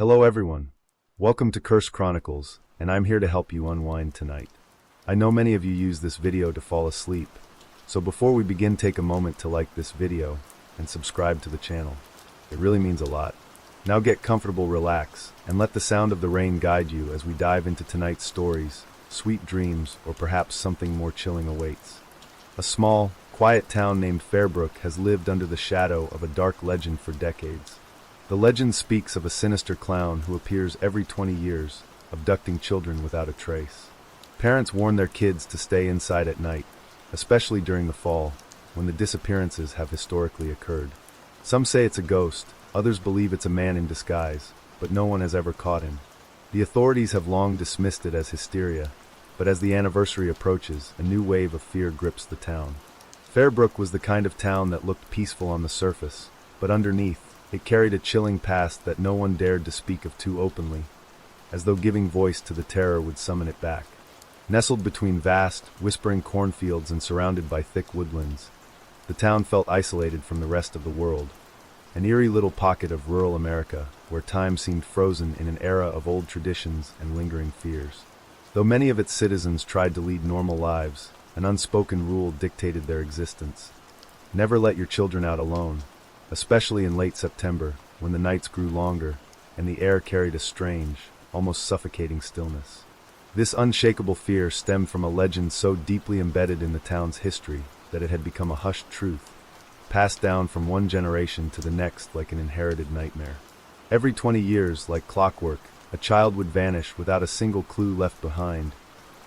Hello everyone. Welcome to Curse Chronicles, and I'm here to help you unwind tonight. I know many of you use this video to fall asleep, so before we begin, take a moment to like this video and subscribe to the channel. It really means a lot. Now get comfortable, relax, and let the sound of the rain guide you as we dive into tonight's stories, sweet dreams, or perhaps something more chilling awaits. A small, quiet town named Fairbrook has lived under the shadow of a dark legend for decades. The legend speaks of a sinister clown who appears every 20 years, abducting children without a trace. Parents warn their kids to stay inside at night, especially during the fall, when the disappearances have historically occurred. Some say it's a ghost, others believe it's a man in disguise, but no one has ever caught him. The authorities have long dismissed it as hysteria, but as the anniversary approaches, a new wave of fear grips the town. Fairbrook was the kind of town that looked peaceful on the surface, but underneath, it carried a chilling past that no one dared to speak of too openly, as though giving voice to the terror would summon it back. Nestled between vast, whispering cornfields and surrounded by thick woodlands, the town felt isolated from the rest of the world, an eerie little pocket of rural America where time seemed frozen in an era of old traditions and lingering fears. Though many of its citizens tried to lead normal lives, an unspoken rule dictated their existence. Never let your children out alone, especially in late September, when the nights grew longer and the air carried a strange, almost suffocating stillness. This unshakable fear stemmed from a legend so deeply embedded in the town's history that it had become a hushed truth, passed down from one generation to the next like an inherited nightmare. Every 20 years, like clockwork, a child would vanish without a single clue left behind,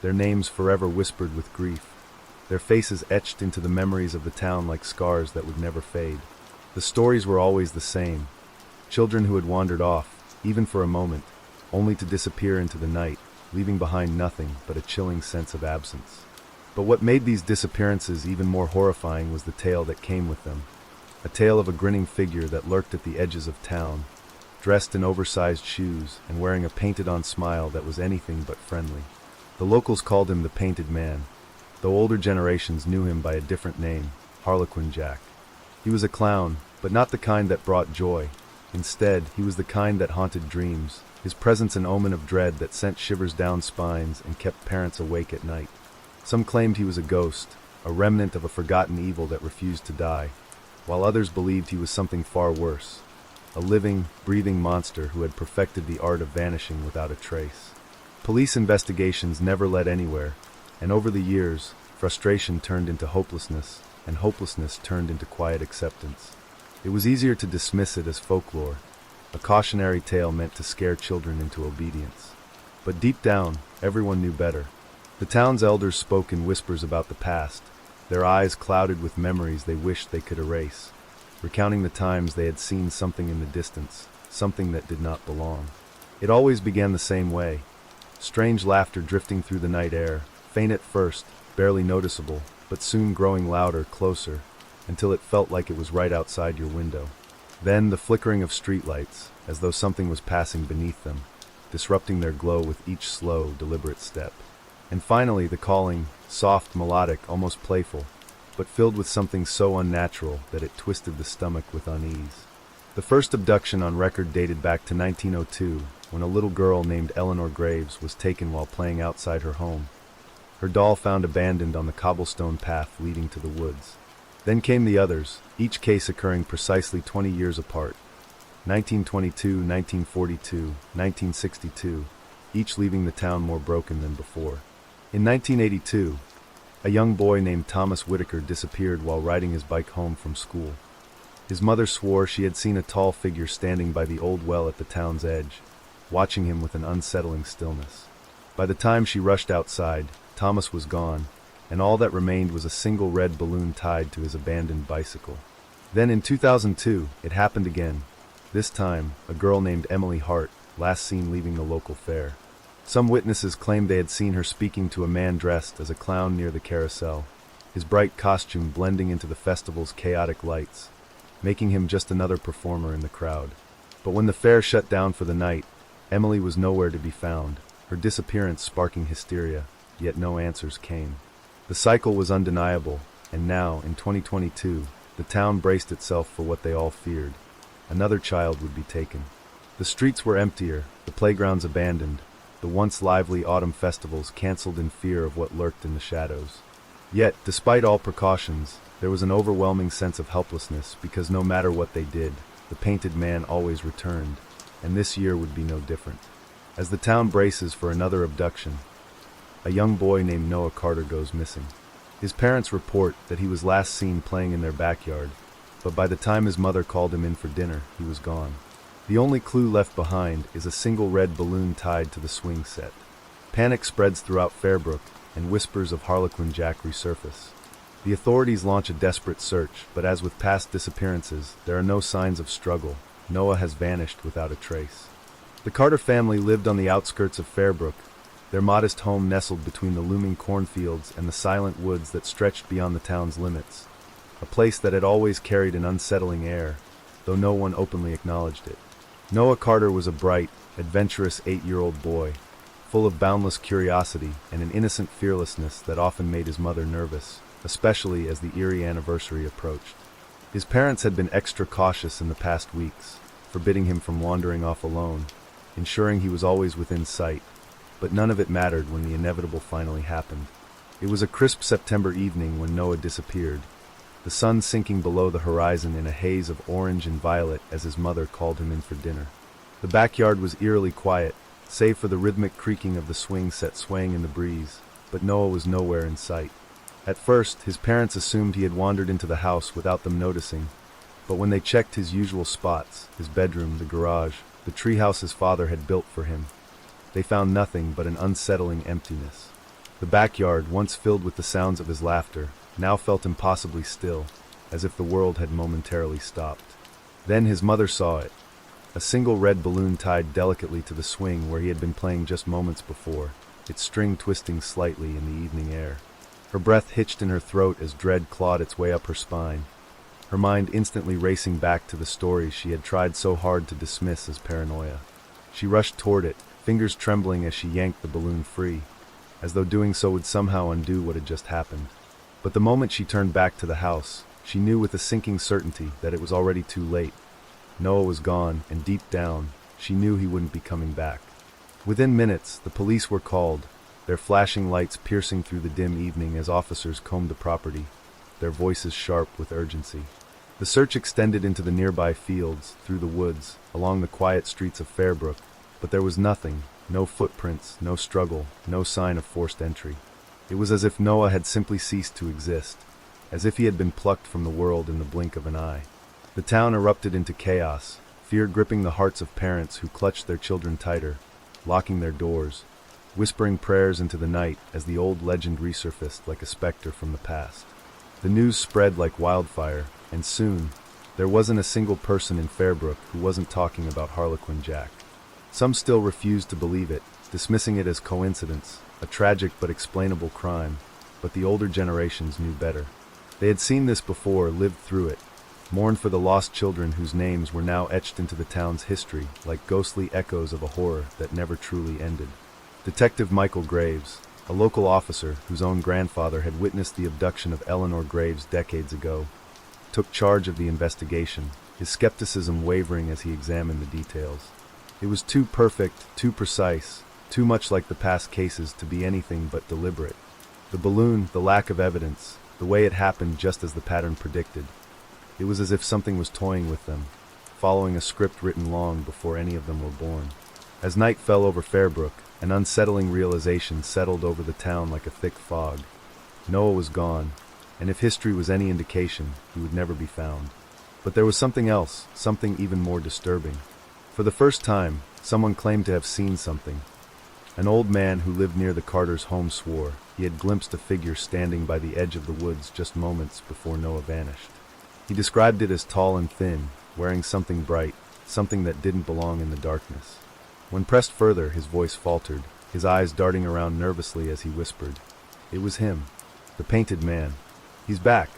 their names forever whispered with grief, their faces etched into the memories of the town like scars that would never fade. The stories were always the same. Children who had wandered off, even for a moment, only to disappear into the night, leaving behind nothing but a chilling sense of absence. But what made these disappearances even more horrifying was the tale that came with them. A tale of a grinning figure that lurked at the edges of town, dressed in oversized shoes and wearing a painted-on smile that was anything but friendly. The locals called him the Painted Man, though older generations knew him by a different name, Harlequin Jack. He was a clown, but not the kind that brought joy. Instead, he was the kind that haunted dreams, his presence an omen of dread that sent shivers down spines and kept parents awake at night. Some claimed he was a ghost, a remnant of a forgotten evil that refused to die, while others believed he was something far worse, a living, breathing monster who had perfected the art of vanishing without a trace. Police investigations never led anywhere, and over the years, frustration turned into hopelessness, and hopelessness turned into quiet acceptance. It was easier to dismiss it as folklore, a cautionary tale meant to scare children into obedience. But deep down, everyone knew better. The town's elders spoke in whispers about the past, their eyes clouded with memories they wished they could erase, recounting the times they had seen something in the distance, something that did not belong. It always began the same way, strange laughter drifting through the night air, faint at first, barely noticeable, but soon growing louder, closer, until it felt like it was right outside your window. Then the flickering of streetlights, as though something was passing beneath them, disrupting their glow with each slow, deliberate step. And finally the calling, soft, melodic, almost playful, but filled with something so unnatural that it twisted the stomach with unease. The first abduction on record dated back to 1902, when a little girl named Eleanor Graves was taken while playing outside her home. Her doll found abandoned on the cobblestone path leading to the woods. Then came the others, each case occurring precisely 20 years apart. 1922, 1942, 1962, each leaving the town more broken than before. In 1982, a young boy named Thomas Whitaker disappeared while riding his bike home from school. His mother swore she had seen a tall figure standing by the old well at the town's edge, watching him with an unsettling stillness. By the time she rushed outside, Thomas was gone, and all that remained was a single red balloon tied to his abandoned bicycle. Then in 2002, it happened again. This time, a girl named Emily Hart, last seen leaving the local fair. Some witnesses claimed they had seen her speaking to a man dressed as a clown near the carousel, his bright costume blending into the festival's chaotic lights, making him just another performer in the crowd. But when the fair shut down for the night, Emily was nowhere to be found, her disappearance sparking hysteria, yet no answers came. The cycle was undeniable, and now, in 2022, the town braced itself for what they all feared. Another child would be taken. The streets were emptier, the playgrounds abandoned, the once lively autumn festivals canceled in fear of what lurked in the shadows. Yet, despite all precautions, there was an overwhelming sense of helplessness because no matter what they did, the painted man always returned, and this year would be no different. As the town braces for another abduction, a young boy named Noah Carter goes missing. His parents report that he was last seen playing in their backyard, but by the time his mother called him in for dinner, he was gone. The only clue left behind is a single red balloon tied to the swing set. Panic spreads throughout Fairbrook, and whispers of Harlequin Jack resurface. The authorities launch a desperate search, but as with past disappearances, there are no signs of struggle. Noah has vanished without a trace. The Carter family lived on the outskirts of Fairbrook, their modest home nestled between the looming cornfields and the silent woods that stretched beyond the town's limits, a place that had always carried an unsettling air, though no one openly acknowledged it. Noah Carter was a bright, adventurous 8-year-old boy, full of boundless curiosity and an innocent fearlessness that often made his mother nervous, especially as the eerie anniversary approached. His parents had been extra cautious in the past weeks, forbidding him from wandering off alone, ensuring he was always within sight, but none of it mattered when the inevitable finally happened. It was a crisp September evening when Noah disappeared, the sun sinking below the horizon in a haze of orange and violet as his mother called him in for dinner. The backyard was eerily quiet, save for the rhythmic creaking of the swing set swaying in the breeze, but Noah was nowhere in sight. At first, his parents assumed he had wandered into the house without them noticing, but when they checked his usual spots, his bedroom, the garage, the treehouse his father had built for him, they found nothing but an unsettling emptiness. The backyard, once filled with the sounds of his laughter, now felt impossibly still, as if the world had momentarily stopped. Then his mother saw it, a single red balloon tied delicately to the swing where he had been playing just moments before, its string twisting slightly in the evening air. Her breath hitched in her throat as dread clawed its way up her spine, her mind instantly racing back to the stories she had tried so hard to dismiss as paranoia. She rushed toward it, fingers trembling as she yanked the balloon free, as though doing so would somehow undo what had just happened. But the moment she turned back to the house, she knew with a sinking certainty that it was already too late. Noah was gone, and deep down, she knew he wouldn't be coming back. Within minutes, the police were called, their flashing lights piercing through the dim evening as officers combed the property, their voices sharp with urgency. The search extended into the nearby fields, through the woods, along the quiet streets of Fairbrook, but there was nothing, no footprints, no struggle, no sign of forced entry. It was as if Noah had simply ceased to exist, as if he had been plucked from the world in the blink of an eye. The town erupted into chaos, fear gripping the hearts of parents who clutched their children tighter, locking their doors, whispering prayers into the night as the old legend resurfaced like a specter from the past. The news spread like wildfire, and soon, there wasn't a single person in Fairbrook who wasn't talking about Harlequin Jack. Some still refused to believe it, dismissing it as coincidence, a tragic but explainable crime, but the older generations knew better. They had seen this before, lived through it, mourned for the lost children whose names were now etched into the town's history like ghostly echoes of a horror that never truly ended. Detective Michael Graves, a local officer whose own grandfather had witnessed the abduction of Eleanor Graves decades ago, took charge of the investigation, his skepticism wavering as he examined the details. It was too perfect, too precise, too much like the past cases to be anything but deliberate. The balloon, the lack of evidence, the way it happened just as the pattern predicted. It was as if something was toying with them, following a script written long before any of them were born. As night fell over Fairbrook, an unsettling realization settled over the town like a thick fog. Noah was gone, and if history was any indication, he would never be found. But there was something else, something even more disturbing. For the first time, someone claimed to have seen something. An old man who lived near the Carters' home swore he had glimpsed a figure standing by the edge of the woods just moments before Noah vanished. He described it as tall and thin, wearing something bright, something that didn't belong in the darkness. When pressed further, his voice faltered, his eyes darting around nervously as he whispered. It was him, the painted man. He's back.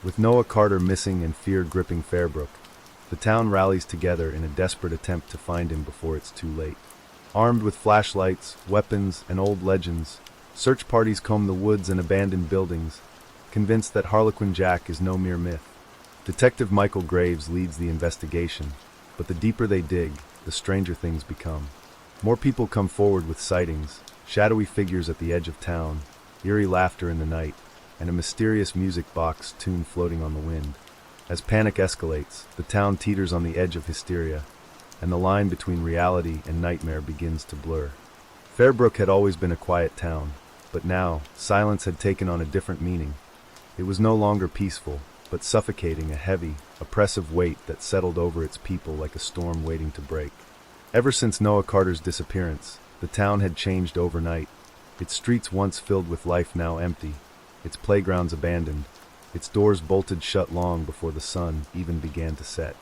With Noah Carter missing and fear gripping Fairbrook, the town rallies together in a desperate attempt to find him before it's too late. Armed with flashlights, weapons, and old legends, search parties comb the woods and abandoned buildings, convinced that Harlequin Jack is no mere myth. Detective Michael Graves leads the investigation, but the deeper they dig, the stranger things become. More people come forward with sightings, shadowy figures at the edge of town, eerie laughter in the night, and a mysterious music box tune floating on the wind. As panic escalates, the town teeters on the edge of hysteria, and the line between reality and nightmare begins to blur. Fairbrook had always been a quiet town, but now, silence had taken on a different meaning. It was no longer peaceful, but suffocating, a heavy, oppressive weight that settled over its people like a storm waiting to break. Ever since Noah Carter's disappearance, the town had changed overnight. Its streets once filled with life now empty, its playgrounds abandoned, its doors bolted shut long before the sun even began to set.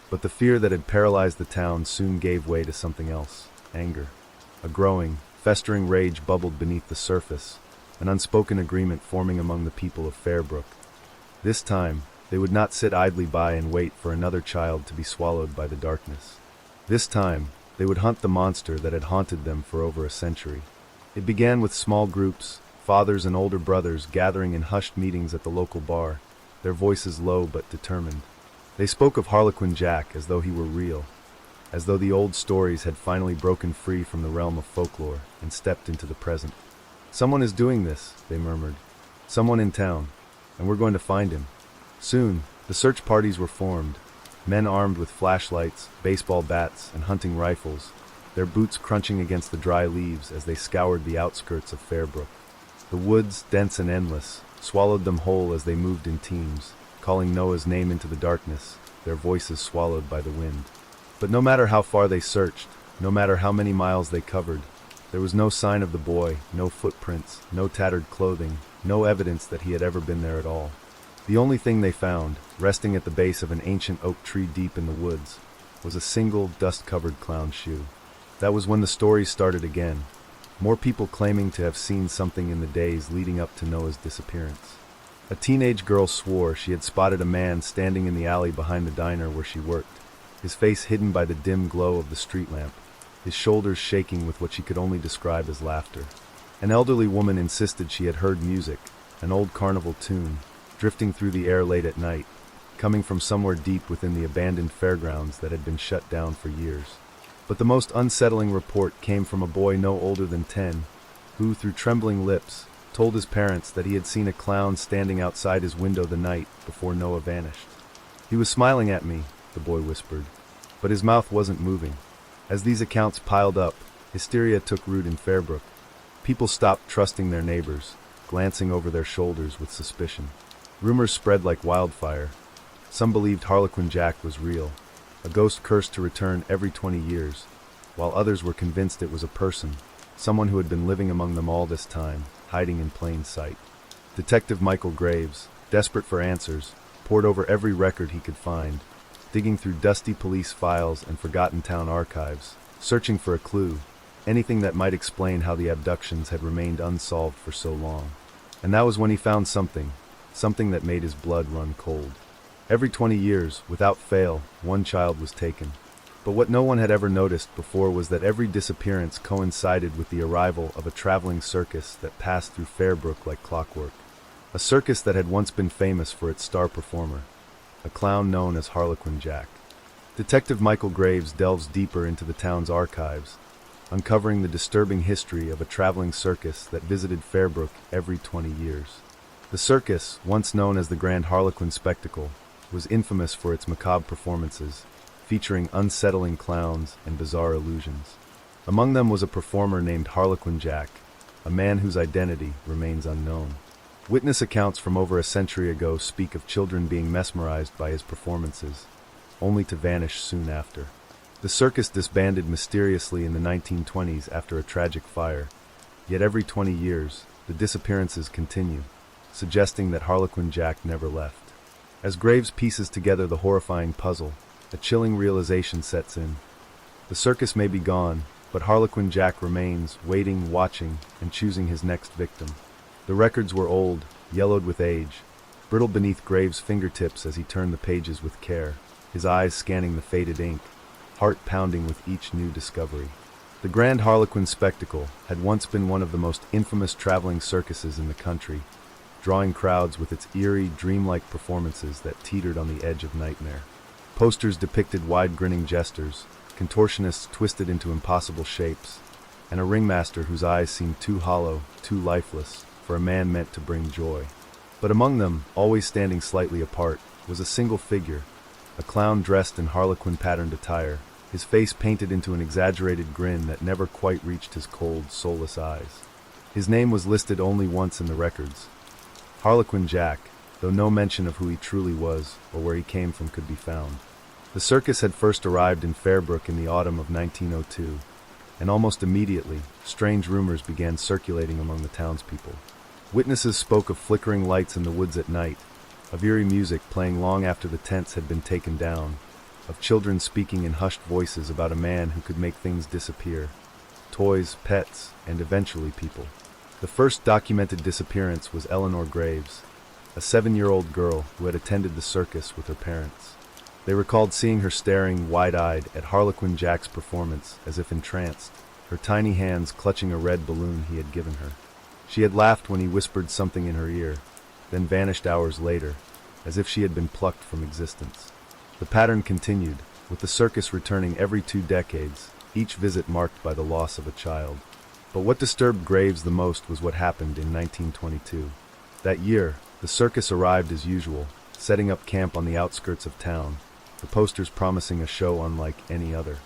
But the fear that had paralyzed the town soon gave way to something else: anger. A growing, festering rage bubbled beneath the surface, an unspoken agreement forming among the people of Fairbrook. This time, they would not sit idly by and wait for another child to be swallowed by the darkness. This time, they would hunt the monster that had haunted them for over a century. It began with small groups, fathers and older brothers gathering in hushed meetings at the local bar, their voices low but determined. They spoke of Harlequin Jack as though he were real, as though the old stories had finally broken free from the realm of folklore and stepped into the present. "Someone is doing this," they murmured. "Someone in town, and we're going to find him." Soon, the search parties were formed, men armed with flashlights, baseball bats, and hunting rifles, their boots crunching against the dry leaves as they scoured the outskirts of Fairbrook. The woods, dense and endless, swallowed them whole as they moved in teams, calling Noah's name into the darkness, their voices swallowed by the wind. But no matter how far they searched, no matter how many miles they covered, there was no sign of the boy, no footprints, no tattered clothing, no evidence that he had ever been there at all. The only thing they found, resting at the base of an ancient oak tree deep in the woods, was a single, dust-covered clown shoe. That was when the stories started again, more people claiming to have seen something in the days leading up to Noah's disappearance. A teenage girl swore she had spotted a man standing in the alley behind the diner where she worked, his face hidden by the dim glow of the street lamp, his shoulders shaking with what she could only describe as laughter. An elderly woman insisted she had heard music, an old carnival tune, drifting through the air late at night, coming from somewhere deep within the abandoned fairgrounds that had been shut down for years. But the most unsettling report came from a boy no older than 10, who, through trembling lips, told his parents that he had seen a clown standing outside his window the night before Noah vanished. "He was smiling at me," the boy whispered, but his mouth wasn't moving. As these accounts piled up, hysteria took root in Fairbrook. People stopped trusting their neighbors, glancing over their shoulders with suspicion. Rumors spread like wildfire. Some believed Harlequin Jack was real, a ghost cursed to return every 20 years, while others were convinced it was a person, someone who had been living among them all this time, hiding in plain sight. Detective Michael Graves, desperate for answers, pored over every record he could find, digging through dusty police files and forgotten town archives, searching for a clue, anything that might explain how the abductions had remained unsolved for so long. And that was when he found something that made his blood run cold. Every 20 years, without fail, one child was taken. But what no one had ever noticed before was that every disappearance coincided with the arrival of a traveling circus that passed through Fairbrook like clockwork. A circus that had once been famous for its star performer, a clown known as Harlequin Jack. Detective Michael Graves delves deeper into the town's archives, uncovering the disturbing history of a traveling circus that visited Fairbrook every 20 years. The circus, once known as the Grand Harlequin Spectacle, was infamous for its macabre performances, featuring unsettling clowns and bizarre illusions. Among them was a performer named Harlequin Jack, a man whose identity remains unknown. Witness accounts from over a century ago speak of children being mesmerized by his performances, only to vanish soon after. The circus disbanded mysteriously in the 1920s after a tragic fire, yet every 20 years, the disappearances continue, suggesting that Harlequin Jack never left. As Graves pieces together the horrifying puzzle, a chilling realization sets in. The circus may be gone, but Harlequin Jack remains, waiting, watching, and choosing his next victim. The records were old, yellowed with age, brittle beneath Graves' fingertips as he turned the pages with care, his eyes scanning the faded ink, heart pounding with each new discovery. The Grand Harlequin Spectacle had once been one of the most infamous traveling circuses in the country, drawing crowds with its eerie, dreamlike performances that teetered on the edge of nightmare. Posters depicted wide-grinning jesters, contortionists twisted into impossible shapes, and a ringmaster whose eyes seemed too hollow, too lifeless, for a man meant to bring joy. But among them, always standing slightly apart, was a single figure, a clown dressed in harlequin-patterned attire, his face painted into an exaggerated grin that never quite reached his cold, soulless eyes. His name was listed only once in the records, Harlequin Jack, though no mention of who he truly was or where he came from could be found. The circus had first arrived in Fairbrook in the autumn of 1902, and almost immediately, strange rumors began circulating among the townspeople. Witnesses spoke of flickering lights in the woods at night, of eerie music playing long after the tents had been taken down, of children speaking in hushed voices about a man who could make things disappear, toys, pets, and eventually people. The first documented disappearance was Eleanor Graves, a 7-year-old girl who had attended the circus with her parents. They recalled seeing her staring wide-eyed at Harlequin Jack's performance as if entranced, her tiny hands clutching a red balloon he had given her. She had laughed when he whispered something in her ear, then vanished hours later, as if she had been plucked from existence. The pattern continued, with the circus returning every 2 decades, each visit marked by the loss of a child. But what disturbed Graves the most was what happened in 1922. That year, the circus arrived as usual, setting up camp on the outskirts of town, the posters promising a show unlike any other.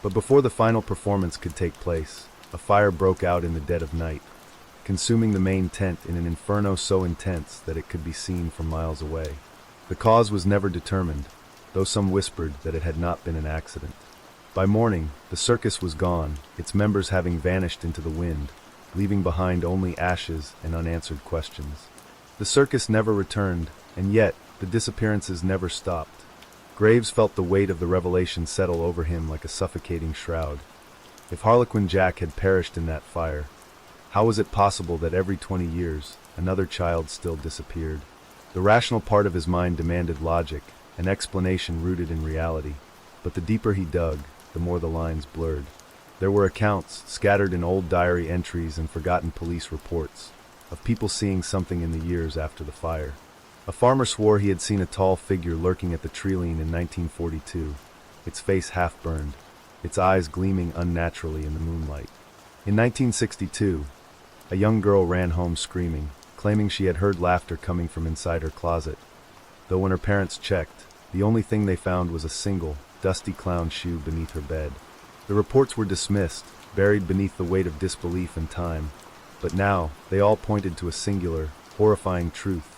But before the final performance could take place, a fire broke out in the dead of night, consuming the main tent in an inferno so intense that it could be seen from miles away. The cause was never determined, though some whispered that it had not been an accident. By morning, the circus was gone, its members having vanished into the wind, leaving behind only ashes and unanswered questions. The circus never returned, and yet, the disappearances never stopped. Graves felt the weight of the revelation settle over him like a suffocating shroud. If Harlequin Jack had perished in that fire, how was it possible that every 20 years, another child still disappeared? The rational part of his mind demanded logic, an explanation rooted in reality, but the deeper he dug, the more the lines blurred. There were accounts, scattered in old diary entries and forgotten police reports, of people seeing something in the years after the fire. A farmer swore he had seen a tall figure lurking at the Treeline in 1942, its face half-burned, its eyes gleaming unnaturally in the moonlight. In 1962, a young girl ran home screaming, claiming she had heard laughter coming from inside her closet, though when her parents checked, the only thing they found was a single, dusty clown shoe beneath her bed. The reports were dismissed, buried beneath the weight of disbelief and time, but now they all pointed to a singular, horrifying truth.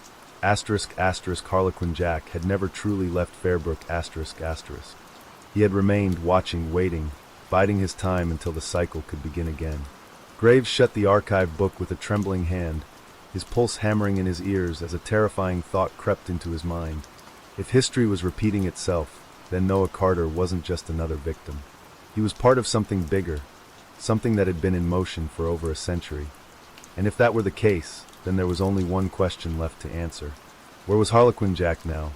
Harlequin Jack had never truly left Fairbrook ***. He had remained watching, waiting, biding his time until the cycle could begin again. Graves shut the archive book with a trembling hand, his pulse hammering in his ears as a terrifying thought crept into his mind. If history was repeating itself, then Noah Carter wasn't just another victim. He was part of something bigger, something that had been in motion for over a century. And if that were the case, then there was only one question left to answer. Where was Harlequin Jack now?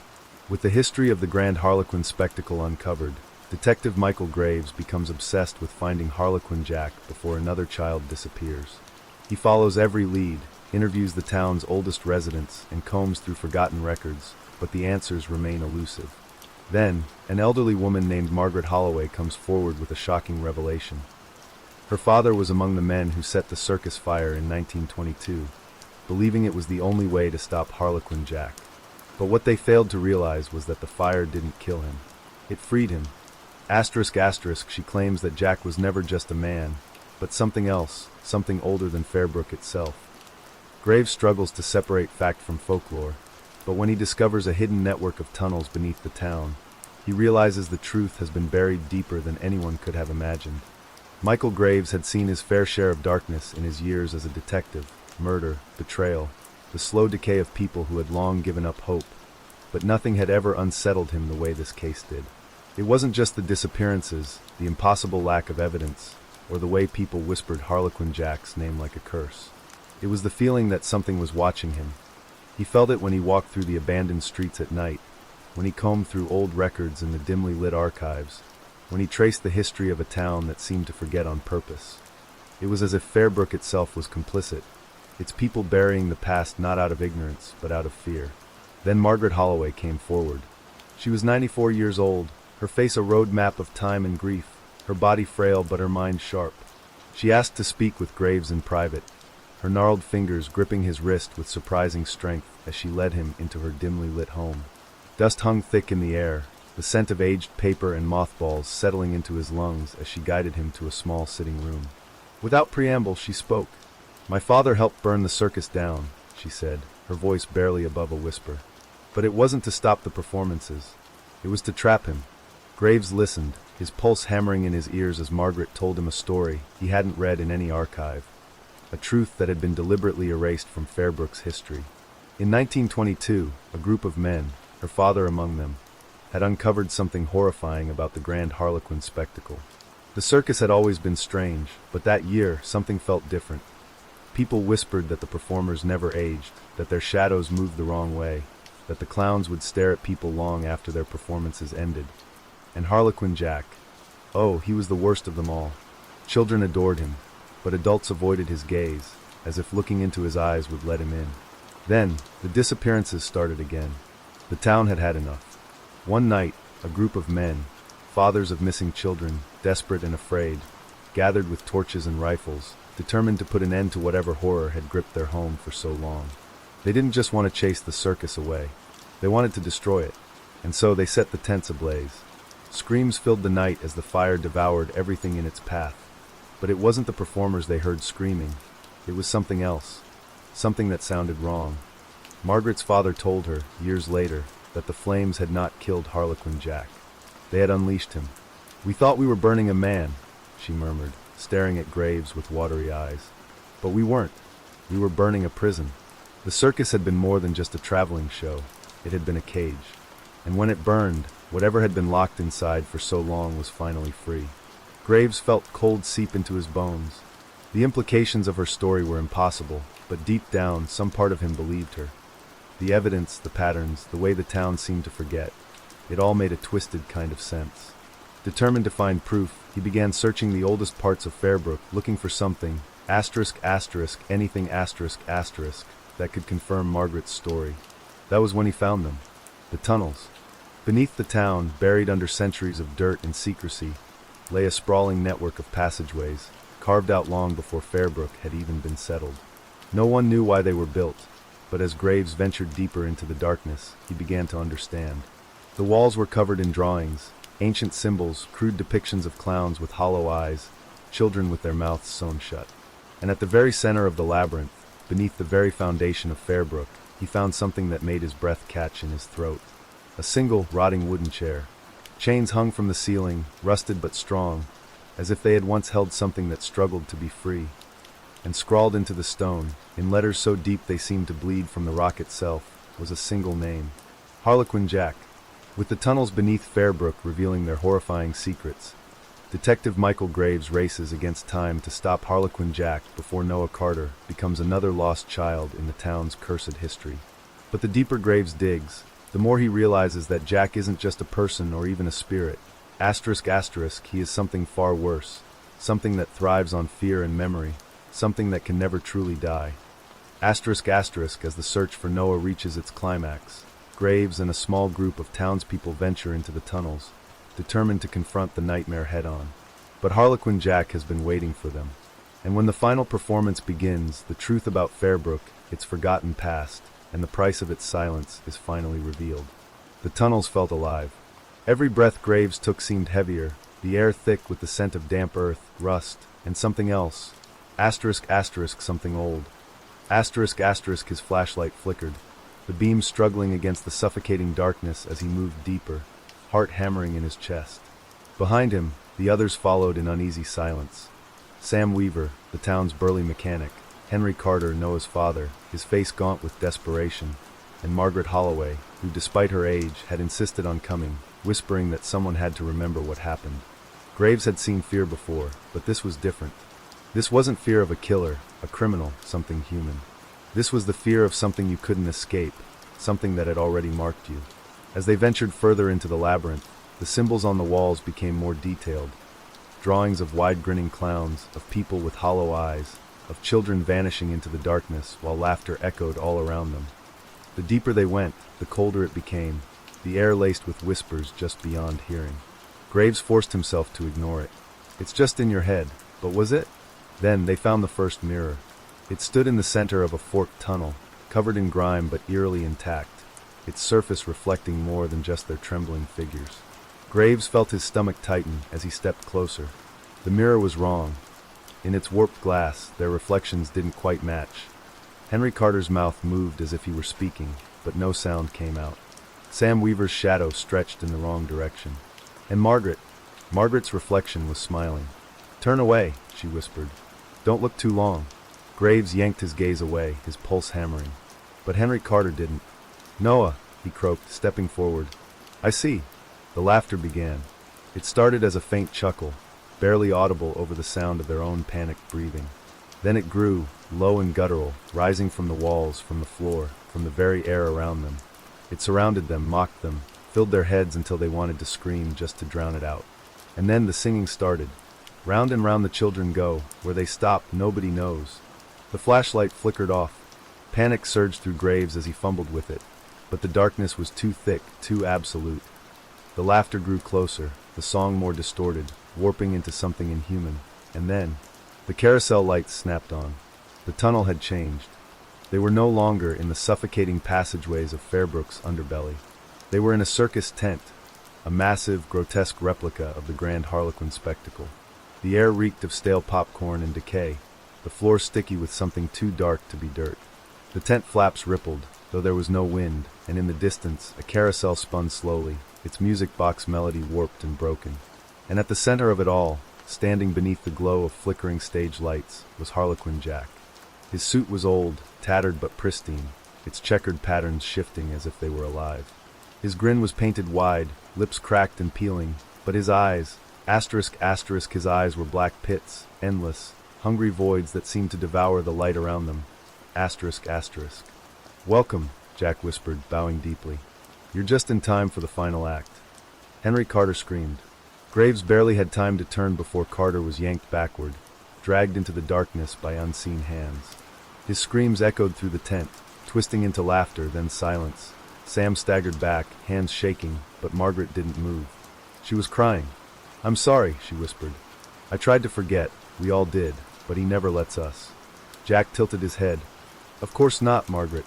With the history of the Grand Harlequin spectacle uncovered, Detective Michael Graves becomes obsessed with finding Harlequin Jack before another child disappears. He follows every lead, interviews the town's oldest residents, and combs through forgotten records, but the answers remain elusive. Then, an elderly woman named Margaret Holloway comes forward with a shocking revelation. Her father was among the men who set the circus fire in 1922, believing it was the only way to stop Harlequin Jack. But what they failed to realize was that the fire didn't kill him. It freed him. She claims that Jack was never just a man, but something else, something older than Fairbrook itself. Graves struggles to separate fact from folklore, but when he discovers a hidden network of tunnels beneath the town, he realizes the truth has been buried deeper than anyone could have imagined. Michael Graves had seen his fair share of darkness in his years as a detective, murder, betrayal, the slow decay of people who had long given up hope, but nothing had ever unsettled him the way this case did. It wasn't just the disappearances, the impossible lack of evidence, or the way people whispered Harlequin Jack's name like a curse. It was the feeling that something was watching him. He felt it when he walked through the abandoned streets at night, when he combed through old records in the dimly lit archives, when he traced the history of a town that seemed to forget on purpose. It was as if Fairbrook itself was complicit, its people burying the past not out of ignorance, but out of fear. Then Margaret Holloway came forward. She was 94 years old, her face a road map of time and grief, her body frail but her mind sharp. She asked to speak with Graves in private, her gnarled fingers gripping his wrist with surprising strength as she led him into her dimly lit home. Dust hung thick in the air, the scent of aged paper and mothballs settling into his lungs as she guided him to a small sitting room. Without preamble, she spoke. "My father helped burn the circus down," she said, her voice barely above a whisper. But it wasn't to stop the performances. It was to trap him. Graves listened, his pulse hammering in his ears as Margaret told him a story he hadn't read in any archive, a truth that had been deliberately erased from Fairbrook's history. In 1922, a group of men, her father among them, had uncovered something horrifying about the Grand Harlequin spectacle. The circus had always been strange, but that year something felt different. People whispered that the performers never aged, that their shadows moved the wrong way, that the clowns would stare at people long after their performances ended. And Harlequin Jack, oh, he was the worst of them all. Children adored him, but adults avoided his gaze, as if looking into his eyes would let him in. Then, the disappearances started again. The town had had enough. One night, a group of men, fathers of missing children, desperate and afraid, gathered with torches and rifles, determined to put an end to whatever horror had gripped their home for so long. They didn't just want to chase the circus away. They wanted to destroy it, and so they set the tents ablaze. Screams filled the night as the fire devoured everything in its path. But it wasn't the performers they heard screaming. It was something else, something that sounded wrong. Margaret's father told her, years later, that the flames had not killed Harlequin Jack. They had unleashed him. "We thought we were burning a man," she murmured, staring at Graves with watery eyes. "But we weren't. We were burning a prison." The circus had been more than just a traveling show. It had been a cage. And when it burned, whatever had been locked inside for so long was finally free. Graves felt cold seep into his bones. The implications of her story were impossible, but deep down, some part of him believed her. The evidence, the patterns, the way the town seemed to forget, it all made a twisted kind of sense. Determined to find proof, he began searching the oldest parts of Fairbrook, looking for something, anything that could confirm Margaret's story. That was when he found them. The tunnels. Beneath the town, buried under centuries of dirt and secrecy, lay a sprawling network of passageways, carved out long before Fairbrook had even been settled. No one knew why they were built, but as Graves ventured deeper into the darkness, he began to understand. The walls were covered in drawings, ancient symbols, crude depictions of clowns with hollow eyes, children with their mouths sewn shut. And at the very center of the labyrinth, beneath the very foundation of Fairbrook, he found something that made his breath catch in his throat. A single, rotting wooden chair. Chains hung from the ceiling, rusted but strong, as if they had once held something that struggled to be free. And scrawled into the stone, in letters so deep they seemed to bleed from the rock itself, was a single name. Harlequin Jack. With the tunnels beneath Fairbrook revealing their horrifying secrets, Detective Michael Graves races against time to stop Harlequin Jack before Noah Carter becomes another lost child in the town's cursed history. But the deeper Graves digs, the more he realizes that Jack isn't just a person or even a spirit. He is something far worse, something that thrives on fear and memory, something that can never truly die. As the search for Noah reaches its climax, Graves and a small group of townspeople venture into the tunnels, determined to confront the nightmare head-on. But Harlequin Jack has been waiting for them. And when the final performance begins, the truth about Fairbrook, its forgotten past, and the price of its silence is finally revealed. The tunnels felt alive. Every breath Graves took seemed heavier, the air thick with the scent of damp earth, rust, and something else. Something old. His flashlight flickered, the beam struggling against the suffocating darkness as he moved deeper, heart hammering in his chest. Behind him, the others followed in uneasy silence. Sam Weaver, the town's burly mechanic, Henry Carter, Noah's father, his face gaunt with desperation, and Margaret Holloway, who despite her age had insisted on coming, whispering that someone had to remember what happened. Graves had seen fear before, but this was different. This wasn't fear of a killer, a criminal, something human. This was the fear of something you couldn't escape, something that had already marked you. As they ventured further into the labyrinth, the symbols on the walls became more detailed. Drawings of wide-grinning clowns, of people with hollow eyes, of children vanishing into the darkness while laughter echoed all around them. The deeper they went, the colder it became, the air laced with whispers just beyond hearing. Graves forced himself to ignore it. It's just in your head, but was it? Then they found the first mirror. It stood in the center of a forked tunnel, covered in grime but eerily intact, its surface reflecting more than just their trembling figures. Graves felt his stomach tighten as he stepped closer. The mirror was wrong. In its warped glass, their reflections didn't quite match. Henry Carter's mouth moved as if he were speaking, but no sound came out. Sam Weaver's shadow stretched in the wrong direction. And Margaret's reflection was smiling. "Turn away," she whispered. "Don't look too long." Graves yanked his gaze away, his pulse hammering. But Henry Carter didn't. "Noah," he croaked, stepping forward. "I see." The laughter began. It started as a faint chuckle, barely audible over the sound of their own panicked breathing. Then it grew, low and guttural, rising from the walls, from the floor, from the very air around them. It surrounded them, mocked them, filled their heads until they wanted to scream just to drown it out. And then the singing started. Round and round the children go. Where they stop, nobody knows. The flashlight flickered off. Panic surged through Graves as he fumbled with it. But the darkness was too thick, too absolute. The laughter grew closer, the song more distorted, warping into something inhuman. And then, the carousel lights snapped on. The tunnel had changed. They were no longer in the suffocating passageways of Fairbrook's underbelly. They were in a circus tent, a massive, grotesque replica of the grand Harlequin spectacle. The air reeked of stale popcorn and decay, the floor sticky with something too dark to be dirt. The tent flaps rippled, though there was no wind, and in the distance, a carousel spun slowly, its music box melody warped and broken. And at the center of it all, standing beneath the glow of flickering stage lights, was Harlequin Jack. His suit was old, tattered but pristine, its checkered patterns shifting as if they were alive. His grin was painted wide, lips cracked and peeling, but his eyes, his eyes were black pits, endless, hungry voids that seemed to devour the light around them. "Welcome," Jack whispered, bowing deeply. "You're just in time for the final act." Henry Carter screamed. Graves barely had time to turn before Carter was yanked backward, dragged into the darkness by unseen hands. His screams echoed through the tent, twisting into laughter, then silence. Sam staggered back, hands shaking, but Margaret didn't move. She was crying. "I'm sorry," she whispered. "I tried to forget, we all did, but he never lets us." Jack tilted his head. "Of course not, Margaret.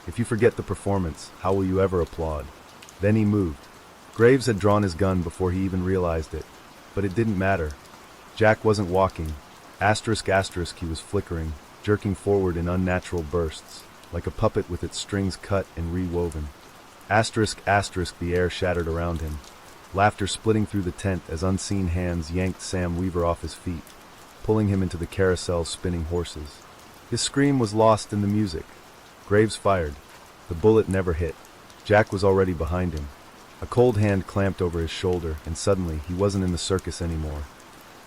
If you forget the performance, how will you ever applaud?" Then he moved. Graves had drawn his gun before he even realized it, but it didn't matter. Jack wasn't walking. He was flickering, jerking forward in unnatural bursts, like a puppet with its strings cut and rewoven. The air shattered around him. Laughter splitting through the tent as unseen hands yanked Sam Weaver off his feet, pulling him into the carousel's spinning horses. His scream was lost in the music. Graves fired. The bullet never hit. Jack was already behind him. A cold hand clamped over his shoulder, and suddenly he wasn't in the circus anymore.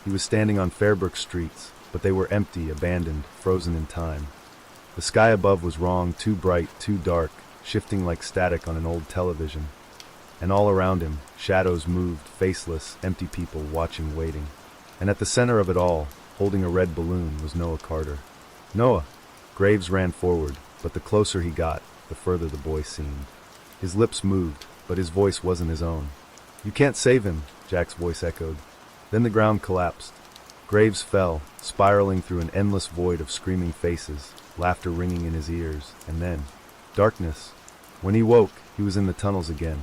He was standing on Fairbrook streets, but they were empty, abandoned, frozen in time. The sky above was wrong, too bright, too dark, shifting like static on an old television. And all around him, shadows moved, faceless, empty people watching, waiting. And at the center of it all, holding a red balloon, was Noah Carter. "Noah!" Graves ran forward, but the closer he got, the further the boy seemed. His lips moved, but his voice wasn't his own. "You can't save him," Jack's voice echoed. Then the ground collapsed. Graves fell, spiraling through an endless void of screaming faces, laughter ringing in his ears, and then darkness. When he woke, he was in the tunnels again.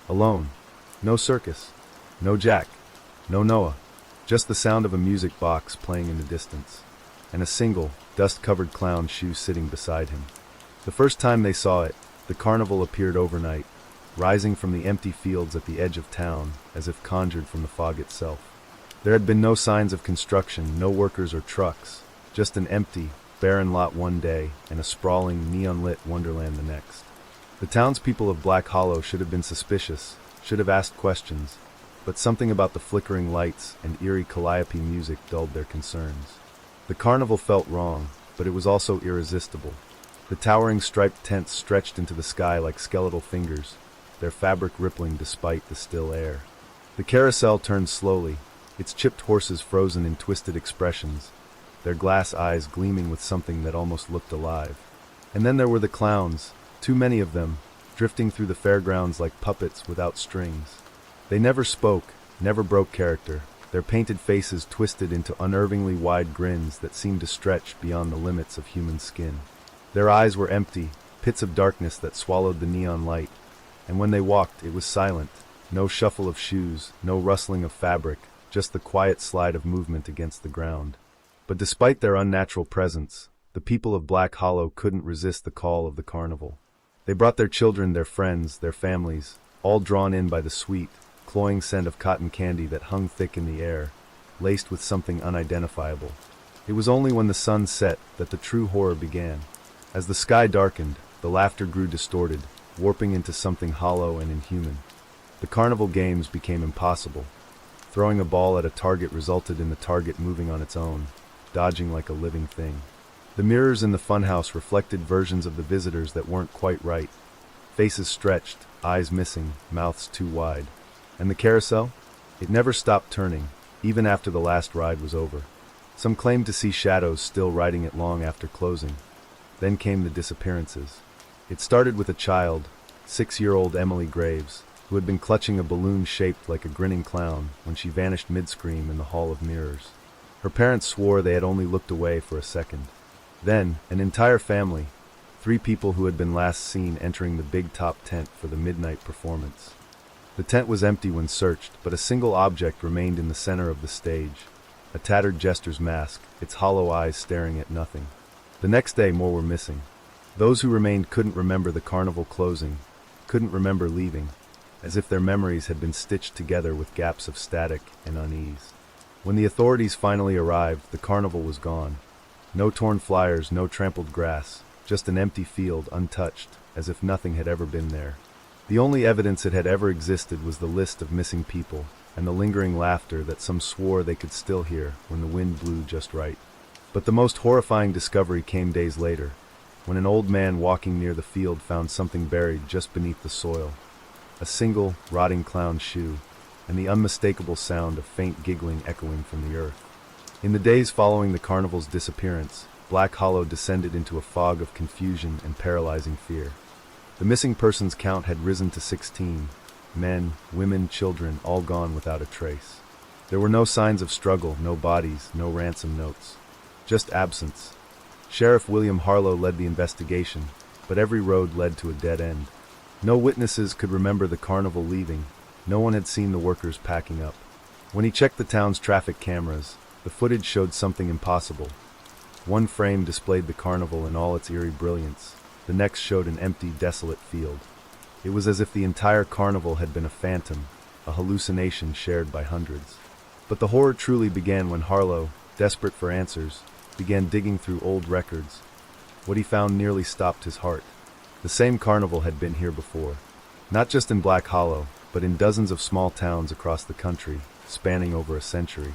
Alone. No circus. No Jack. No Noah. Just the sound of a music box playing in the distance. And a single, dust-covered clown shoe sitting beside him. The first time they saw it, the carnival appeared overnight, rising from the empty fields at the edge of town, as if conjured from the fog itself. There had been no signs of construction, no workers or trucks, just an empty, barren lot one day, and a sprawling, neon-lit wonderland the next. The townspeople of Black Hollow should have been suspicious, should have asked questions, but something about the flickering lights and eerie calliope music dulled their concerns. The carnival felt wrong, but it was also irresistible. The towering striped tents stretched into the sky like skeletal fingers, their fabric rippling despite the still air. The carousel turned slowly, its chipped horses frozen in twisted expressions, their glass eyes gleaming with something that almost looked alive. And then there were the clowns, too many of them, drifting through the fairgrounds like puppets without strings. They never spoke, never broke character, their painted faces twisted into unnervingly wide grins that seemed to stretch beyond the limits of human skin. Their eyes were empty, pits of darkness that swallowed the neon light, and when they walked, it was silent. No shuffle of shoes, no rustling of fabric, just the quiet slide of movement against the ground. But despite their unnatural presence, the people of Black Hollow couldn't resist the call of the carnival. They brought their children, their friends, their families, all drawn in by the sweet, cloying scent of cotton candy that hung thick in the air, laced with something unidentifiable. It was only when the sun set that the true horror began. As the sky darkened, the laughter grew distorted, warping into something hollow and inhuman. The carnival games became impossible. Throwing a ball at a target resulted in the target moving on its own, dodging like a living thing. The mirrors in the funhouse reflected versions of the visitors that weren't quite right. Faces stretched, eyes missing, mouths too wide. And the carousel? It never stopped turning, even after the last ride was over. Some claimed to see shadows still riding it long after closing. Then came the disappearances. It started with a child, 6-year-old Emily Graves, who had been clutching a balloon shaped like a grinning clown when she vanished mid-scream in the Hall of Mirrors. Her parents swore they had only looked away for a second. Then, an entire family, 3 people who had been last seen entering the big top tent for the midnight performance. The tent was empty when searched, but a single object remained in the center of the stage. A tattered jester's mask, its hollow eyes staring at nothing. The next day, more were missing. Those who remained couldn't remember the carnival closing, couldn't remember leaving, as if their memories had been stitched together with gaps of static and unease. When the authorities finally arrived, the carnival was gone. No torn flyers, no trampled grass, just an empty field untouched, as if nothing had ever been there. The only evidence it had ever existed was the list of missing people, and the lingering laughter that some swore they could still hear when the wind blew just right. But the most horrifying discovery came days later, when an old man walking near the field found something buried just beneath the soil. A single, rotting clown shoe, and the unmistakable sound of faint giggling echoing from the earth. In the days following the carnival's disappearance, Black Hollow descended into a fog of confusion and paralyzing fear. The missing persons count had risen to 16, men, women, children, all gone without a trace. There were no signs of struggle, no bodies, no ransom notes. Just absence. Sheriff William Harlow led the investigation, but every road led to a dead end. No witnesses could remember the carnival leaving. No one had seen the workers packing up. When he checked the town's traffic cameras, the footage showed something impossible. One frame displayed the carnival in all its eerie brilliance. The next showed an empty, desolate field. It was as if the entire carnival had been a phantom, a hallucination shared by hundreds. But the horror truly began when Harlow, desperate for answers, began digging through old records. What he found nearly stopped his heart. The same carnival had been here before. Not just in Black Hollow, but in dozens of small towns across the country, spanning over a century.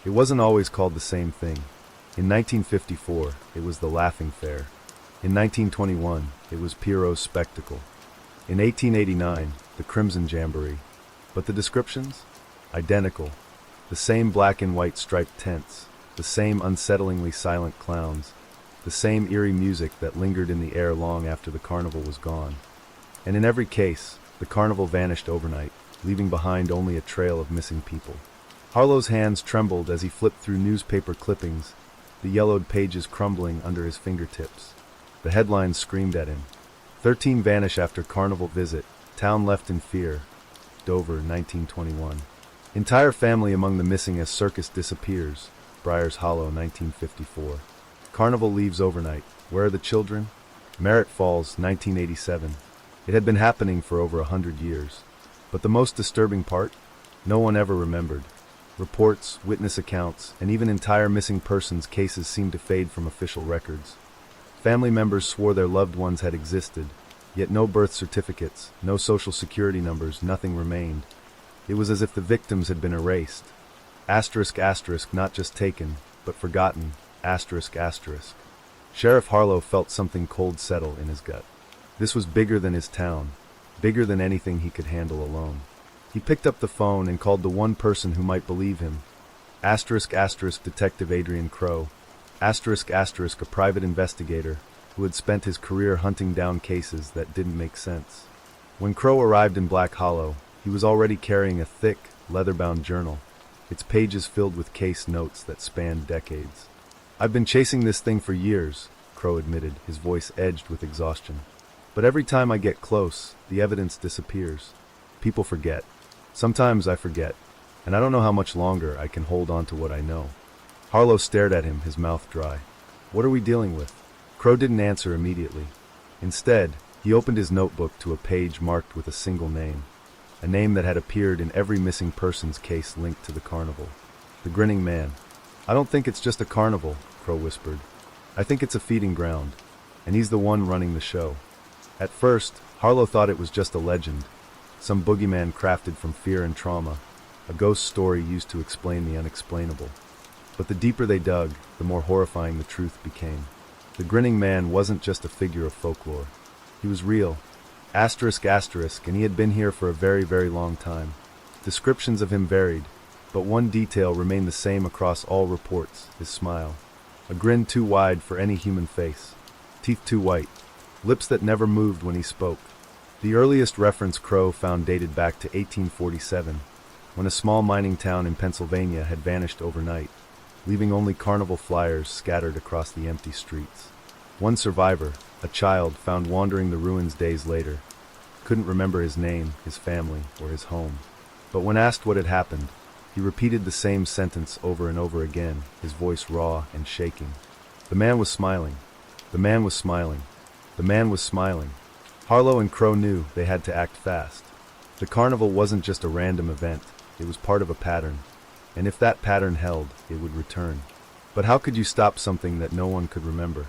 It wasn't always called the same thing. In 1954, it was the Laughing Fair. In 1921, it was Pierrot's Spectacle. In 1889, the Crimson Jamboree. But the descriptions? Identical. The same black and white striped tents, the same unsettlingly silent clowns, the same eerie music that lingered in the air long after the carnival was gone. And in every case, the carnival vanished overnight, leaving behind only a trail of missing people. Harlow's hands trembled as he flipped through newspaper clippings, the yellowed pages crumbling under his fingertips. The headlines screamed at him. 13 vanish after carnival visit, town left in fear. Dover, 1921. Entire family among the missing as circus disappears. Briars Hollow, 1954. Carnival leaves overnight. Where are the children? Merritt Falls, 1987. It had been happening for over 100 years. But the most disturbing part? No one ever remembered. Reports, witness accounts, and even entire missing persons cases seemed to fade from official records. Family members swore their loved ones had existed, yet no birth certificates, no social security numbers, nothing remained. It was as if the victims had been erased. Asterisk, asterisk, not just taken, but forgotten. Asterisk, asterisk. Sheriff Harlow felt something cold settle in his gut. This was bigger than his town, bigger than anything he could handle alone. He picked up the phone and called the one person who might believe him. Asterisk, asterisk, Detective Adrian Crow. Asterisk, asterisk, a private investigator who had spent his career hunting down cases that didn't make sense. When Crow arrived in Black Hollow, he was already carrying a thick, leather-bound journal. its pages filled with case notes that spanned decades. "I've been chasing this thing for years," Crow admitted, his voice edged with exhaustion. "But every time I get close, the evidence disappears. People forget. Sometimes I forget, and I don't know how much longer I can hold on to what I know." Harlow stared at him, his mouth dry. "What are we dealing with?" Crow didn't answer immediately. Instead, he opened his notebook to a page marked with a single name, a name that had appeared in every missing persons case linked to the carnival. The Grinning Man. "I don't think it's just a carnival," Crow whispered. "I think it's a feeding ground, and he's the one running the show." At first, Harlow thought it was just a legend, some boogeyman crafted from fear and trauma, a ghost story used to explain the unexplainable. But the deeper they dug, the more horrifying the truth became. The Grinning Man wasn't just a figure of folklore. He was real. Asterisk, and he had been here for a very, very long time. Descriptions of him varied, but one detail remained the same across all reports: his smile. A grin too wide for any human face. Teeth too white. Lips that never moved when he spoke. The earliest reference Crow found dated back to 1847, when a small mining town in Pennsylvania had vanished overnight, leaving only carnival flyers scattered across the empty streets. One survivor, a child found wandering the ruins days later, couldn't remember his name, his family, or his home. But when asked what had happened, he repeated the same sentence over and over again, his voice raw and shaking. The man was smiling. The man was smiling. The man was smiling. Harlow and Crow knew they had to act fast. The carnival wasn't just a random event, it was part of a pattern. And if that pattern held, it would return. But how could you stop something that no one could remember?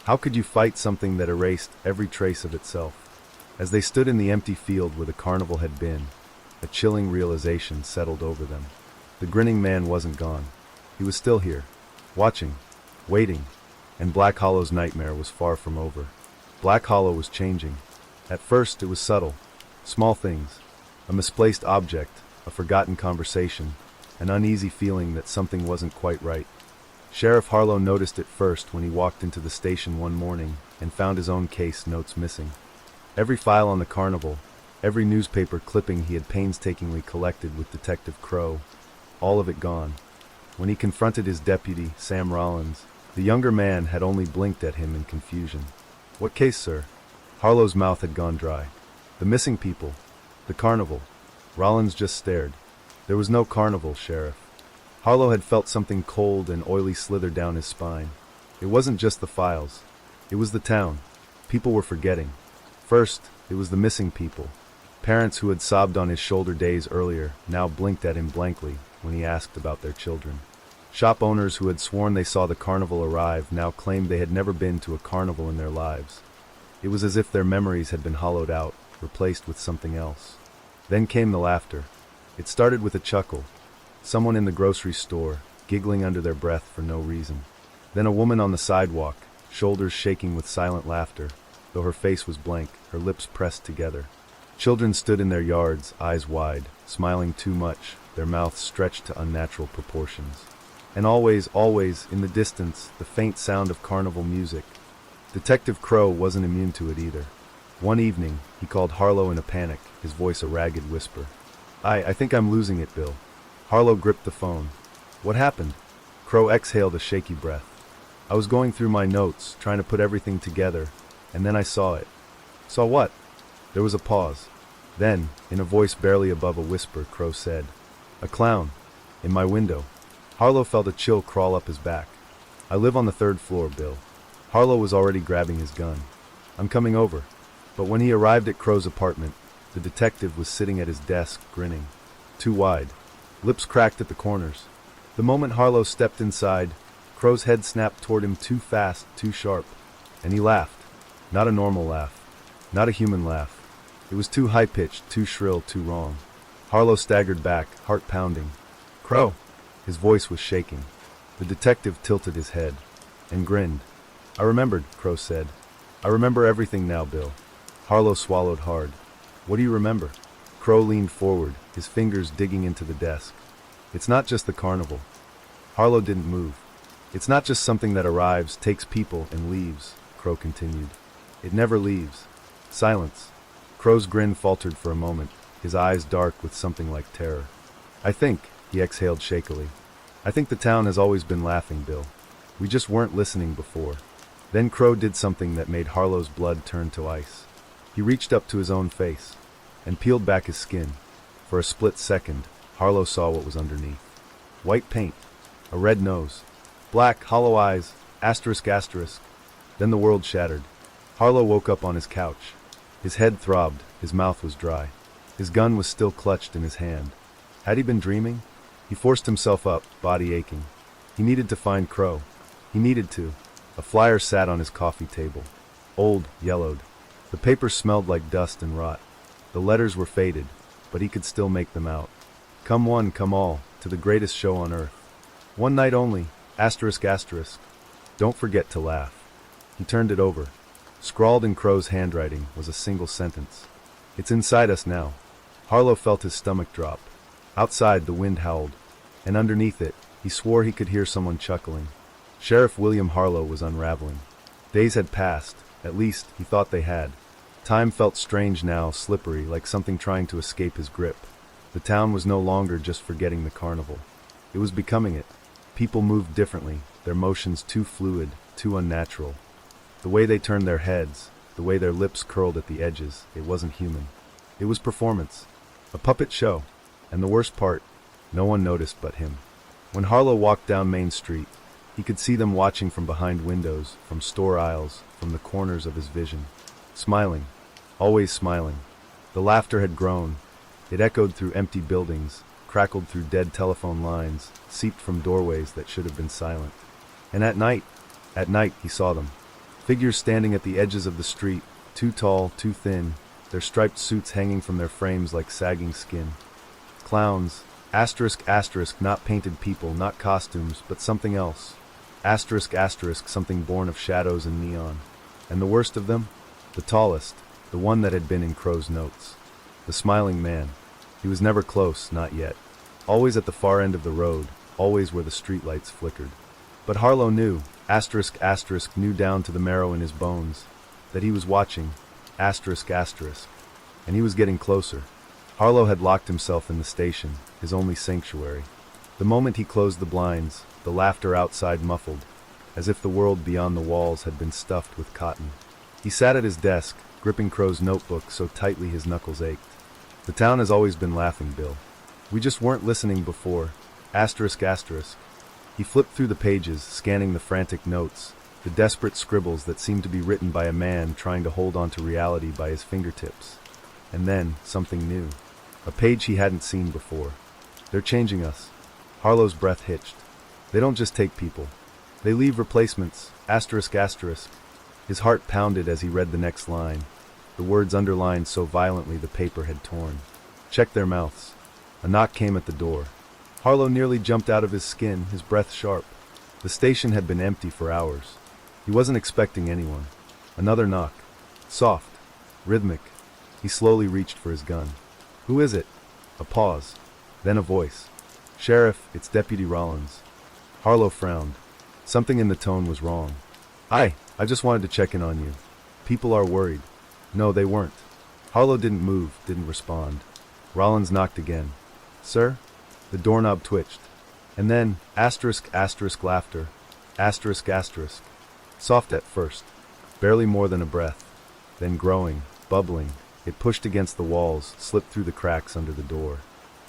How could you fight something that erased every trace of itself? As they stood in the empty field where the carnival had been, a chilling realization settled over them. The Grinning Man wasn't gone. He was still here, watching, waiting, and Black Hollow's nightmare was far from over. Black Hollow was changing. At first it was subtle, small things, a misplaced object, a forgotten conversation, an uneasy feeling that something wasn't quite right. Sheriff Harlow noticed it first when he walked into the station one morning and found his own case notes missing. Every file on the carnival, every newspaper clipping he had painstakingly collected with Detective Crow, all of it gone. When he confronted his deputy, Sam Rollins, the younger man had only blinked at him in confusion. "What case, sir?" Harlow's mouth had gone dry. "The missing people. The carnival." Rollins just stared. "There was no carnival, Sheriff." Harlow had felt something cold and oily slither down his spine. It wasn't just the files. It was the town. People were forgetting. First, it was the missing people. Parents who had sobbed on his shoulder days earlier now blinked at him blankly when he asked about their children. Shop owners who had sworn they saw the carnival arrive now claimed they had never been to a carnival in their lives. It was as if their memories had been hollowed out, replaced with something else. Then came the laughter. It started with a chuckle. Someone in the grocery store, giggling under their breath for no reason. Then a woman on the sidewalk, shoulders shaking with silent laughter, though her face was blank, her lips pressed together. Children stood in their yards, eyes wide, smiling too much, their mouths stretched to unnatural proportions. And always, in the distance, the faint sound of carnival music. Detective Crow wasn't immune to it either. One evening, he called Harlow in a panic, his voice a ragged whisper. I think I'm losing it, Bill." Harlow gripped the phone. "What happened?" Crow exhaled a shaky breath. "I was going through my notes, trying to put everything together, and then I saw it." "Saw what?" There was a pause. Then, in a voice barely above a whisper, Crow said, "A clown. In my window." Harlow felt a chill crawl up his back. "I live on the 3rd floor, Bill." Harlow was already grabbing his gun. "I'm coming over." But when he arrived at Crow's apartment, the detective was sitting at his desk, grinning. Too wide. Lips cracked at the corners. The moment Harlow stepped inside, Crow's head snapped toward him too fast, too sharp. And he laughed. Not a normal laugh. Not a human laugh. It was too high-pitched, too shrill, too wrong. Harlow staggered back, heart pounding. "Crow!" His voice was shaking. The detective tilted his head and grinned. "I remembered," Crow said. "I remember everything now, Bill." Harlow swallowed hard. "What do you remember?" Crow leaned forward, his fingers digging into the desk. "It's not just the carnival." Harlow didn't move. "It's not just something that arrives, takes people, and leaves," Crow continued. "It never leaves." Silence. Crow's grin faltered for a moment, his eyes dark with something like terror. "I think," he exhaled shakily. I think the town has always been laughing, Bill. We just weren't listening before. Then Crow did something that made Harlow's blood turn to ice. He reached up to his own face and peeled back his skin. For a split second, Harlow saw what was underneath. White paint, a red nose, black, hollow eyes, asterisk asterisk. Then the world shattered. Harlow woke up on his couch. His head throbbed, his mouth was dry. His gun was still clutched in his hand. Had he been dreaming? He forced himself up, body aching. He needed to find Crow. He needed to. A flyer sat on his coffee table. Old, yellowed. The paper smelled like dust and rot. The letters were faded, but he could still make them out. Come one, come all, to the greatest show on earth. One night only, asterisk asterisk. Don't forget to laugh. He turned it over. Scrawled in Crow's handwriting was a single sentence. It's inside us now. Harlow felt his stomach drop. Outside, the wind howled, and underneath it, he swore he could hear someone chuckling. Sheriff William Harlow was unraveling. Days had passed, at least he thought they had. Time felt strange now, slippery, like something trying to escape his grip. The town was no longer just forgetting the carnival. It was becoming it. People moved differently, their motions too fluid, too unnatural. The way they turned their heads, the way their lips curled at the edges, it wasn't human. It was performance. A puppet show. And the worst part, no one noticed but him. When Harlow walked down Main Street, he could see them watching from behind windows, from store aisles, from the corners of his vision. Smiling. Always smiling. The laughter had grown. It echoed through empty buildings, crackled through dead telephone lines, seeped from doorways that should have been silent. And at night he saw them. Figures standing at the edges of the street, too tall, too thin, their striped suits hanging from their frames like sagging skin. Clowns, asterisk asterisk, not painted people, not costumes, but something else. Asterisk asterisk, something born of shadows and neon. And the worst of them? The tallest, the one that had been in Crow's notes. The smiling man. He was never close, not yet. Always at the far end of the road, always where the streetlights flickered. But Harlow knew, asterisk asterisk, knew down to the marrow in his bones, that he was watching, asterisk asterisk. And he was getting closer. Harlow had locked himself in the station, his only sanctuary. The moment he closed the blinds, the laughter outside muffled, as if the world beyond the walls had been stuffed with cotton. He sat at his desk, gripping Crow's notebook so tightly his knuckles ached. The town has always been laughing, Bill. We just weren't listening before. Asterisk asterisk. He flipped through the pages, scanning the frantic notes, the desperate scribbles that seemed to be written by a man trying to hold on to reality by his fingertips. And then, something new. A page he hadn't seen before. They're changing us. Harlow's breath hitched. They don't just take people. They leave replacements. Asterisk asterisk. His heart pounded as he read the next line. The words underlined so violently the paper had torn. Check their mouths. A knock came at the door. Harlow nearly jumped out of his skin, his breath sharp. The station had been empty for hours. He wasn't expecting anyone. Another knock. Soft. Rhythmic. He slowly reached for his gun. Who is it? A pause. Then a voice. Sheriff, it's Deputy Rollins. Harlow frowned. Something in the tone was wrong. I just wanted to check in on you. People are worried. No, they weren't. Harlow didn't move, didn't respond. Rollins knocked again. Sir? The doorknob twitched. And then, asterisk asterisk laughter. Asterisk asterisk. Soft at first. Barely more than a breath. Then growing, bubbling. It pushed against the walls, slipped through the cracks under the door.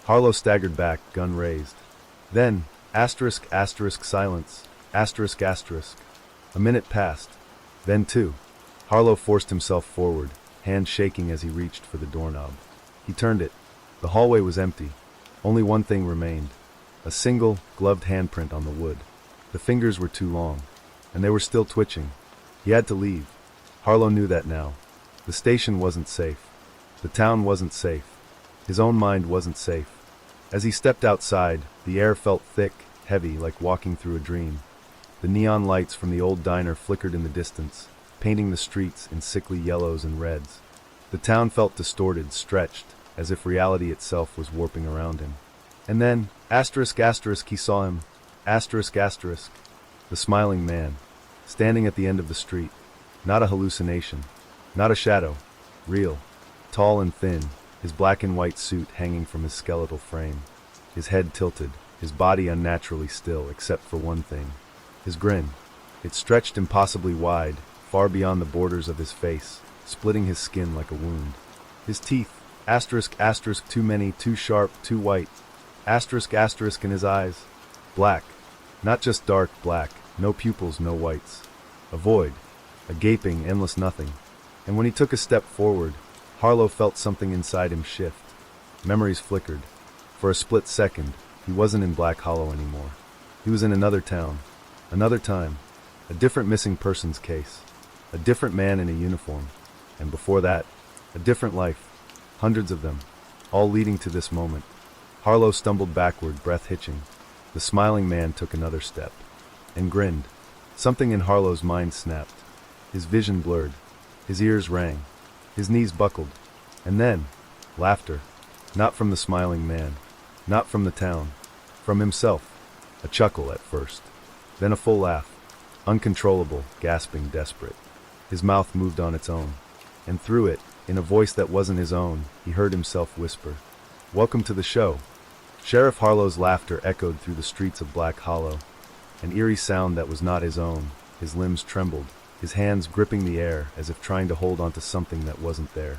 Harlow staggered back, gun raised. Then, asterisk asterisk silence. Asterisk asterisk. A minute passed. Then two. Harlow forced himself forward, hand shaking as he reached for the doorknob. He turned it. The hallway was empty. Only one thing remained. A single, gloved handprint on the wood. The fingers were too long, and they were still twitching. He had to leave. Harlow knew that now. The station wasn't safe. The town wasn't safe. His own mind wasn't safe. As he stepped outside, the air felt thick, heavy, like walking through a dream. The neon lights from the old diner flickered in the distance, painting the streets in sickly yellows and reds. The town felt distorted, stretched, as if reality itself was warping around him. And then, asterisk asterisk, he saw him. Asterisk asterisk. The smiling man, standing at the end of the street. Not a hallucination. Not a shadow. Real. Tall and thin, his black and white suit hanging from his skeletal frame. his head tilted, his body unnaturally still except for one thing. His grin. It stretched impossibly wide, far beyond the borders of his face, splitting his skin like a wound. His teeth, ***, too many, too sharp, too white, ***, in his eyes. Black. Not just dark black, no pupils, no whites. A void. A gaping, endless nothing. And when he took a step forward, Harlow felt something inside him shift. Memories flickered. For a split second, he wasn't in Black Hollow anymore. He was in another town, another time, a different missing persons case, a different man in a uniform, and before that, a different life, hundreds of them, all leading to this moment. Harlow stumbled backward, breath hitching. The smiling man took another step, and grinned. Something in Harlow's mind snapped. His vision blurred, his ears rang, his knees buckled, and then, laughter. Not from the smiling man, not from the town, from himself. A chuckle at first, then a full laugh, uncontrollable, gasping, desperate. His mouth moved on its own, and through it, in a voice that wasn't his own, he heard himself whisper, "Welcome to the show." Sheriff Harlow's laughter echoed through the streets of Black Hollow, an eerie sound that was not his own. His limbs trembled, his hands gripping the air as if trying to hold onto something that wasn't there.